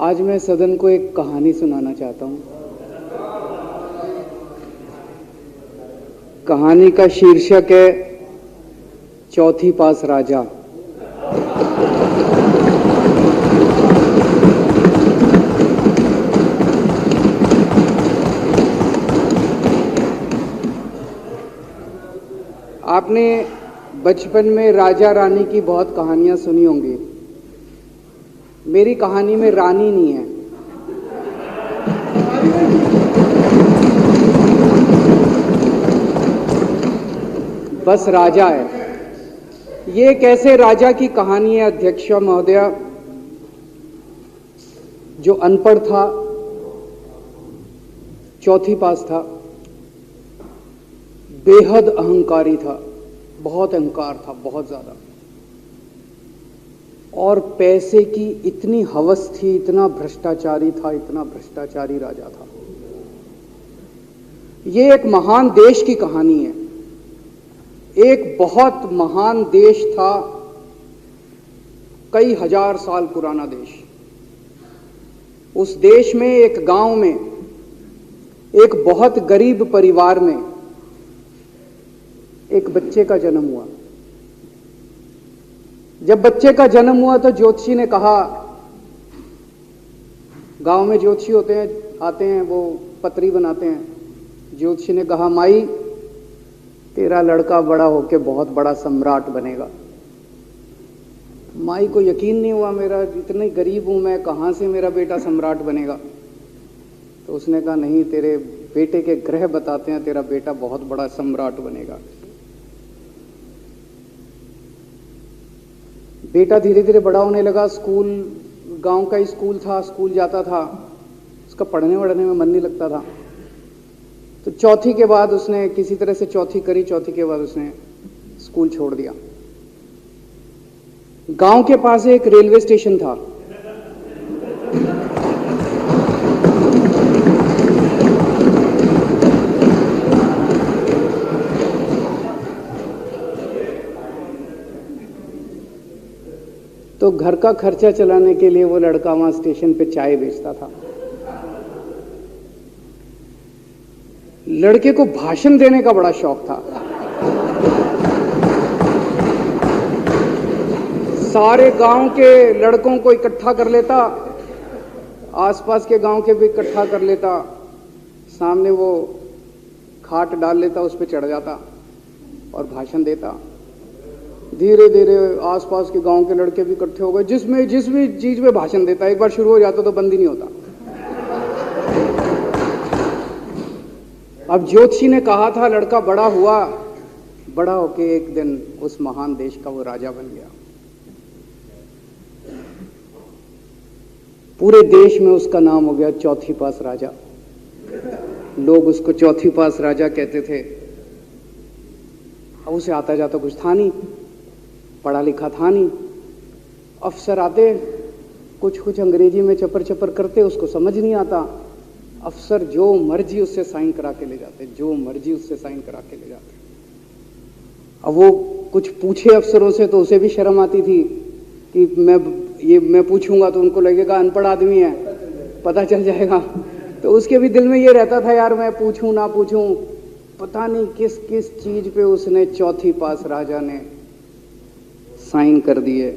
आज मैं सदन को एक कहानी सुनाना चाहता हूँ। कहानी का शीर्षक है चौथी पास राजा। आपने बचपन में राजा रानी की बहुत कहानियां सुनी होंगी। मेरी कहानी में रानी नहीं है, बस राजा है। ये कैसे राजा की कहानी है अध्यक्ष महोदया, जो अनपढ़ था, चौथी पास था, बेहद अहंकारी था, बहुत अहंकार था, बहुत ज्यादा, और पैसे की इतनी हवस थी, इतना भ्रष्टाचारी था, इतना भ्रष्टाचारी राजा था। ये एक महान देश की कहानी है। एक बहुत महान देश था, कई हजार साल पुराना देश। उस देश में एक गांव में एक बहुत गरीब परिवार में एक बच्चे का जन्म हुआ। जब बच्चे का जन्म हुआ तो ज्योतिषी ने कहा, गांव में ज्योतिषी होते हैं, आते हैं, वो पत्री बनाते हैं। ज्योतिषी ने कहा, माई तेरा लड़का बड़ा होके बहुत बड़ा सम्राट बनेगा। माई को यकीन नहीं हुआ, मेरा इतनी गरीब हूं मैं, कहां से मेरा बेटा सम्राट बनेगा। तो उसने कहा, नहीं, तेरे बेटे के ग्रह बताते हैं तेरा बेटा बहुत बड़ा सम्राट बनेगा। बेटा धीरे धीरे बड़ा होने लगा। स्कूल, गांव का ही स्कूल था, स्कूल जाता था, उसका पढ़ने वढ़ने में मन नहीं लगता था। तो चौथी के बाद उसने किसी तरह से चौथी करी, चौथी के बाद उसने स्कूल छोड़ दिया। गांव के पास एक रेलवे स्टेशन था। तो घर का खर्चा चलाने के लिए वो लड़का वहां स्टेशन पे चाय बेचता था। लड़के को भाषण देने का बड़ा शौक था। सारे गांव के लड़कों को इकट्ठा कर लेता, आसपास के गांव के भी इकट्ठा कर लेता, सामने वो खाट डाल लेता, उस पर चढ़ जाता और भाषण देता। धीरे धीरे आसपास के गांव के लड़के भी इकट्ठे हो गए। जिस भी चीज में भाषण देता, एक बार शुरू हो जाता तो बंद ही नहीं होता। अब ज्योतिषी ने कहा था, लड़का बड़ा हुआ, बड़ा होके एक दिन उस महान देश का वो राजा बन गया। पूरे देश में उसका नाम हो गया चौथी पास राजा। लोग उसको चौथी पास राजा कहते थे। अब उसे आता जाता कुछ था नहीं, पढ़ा लिखा था नहीं। अफसर आते, कुछ अंग्रेजी में चपर चपर करते, उसको समझ नहीं आता। अफसर जो मर्जी उससे साइन करा के ले जाते, जो मर्जी उससे साइन करा के ले जाते। अब वो कुछ पूछे अफसरों से तो उसे भी शर्म आती थी कि मैं पूछूंगा तो उनको लगेगा अनपढ़ आदमी है, पता चल जाएगा। तो उसके भी दिल में ये रहता था, यार मैं पूछूं ना पूछूं। पता नहीं किस किस चीज पे उसने चौथी पास राजा ने साइन कर दिए।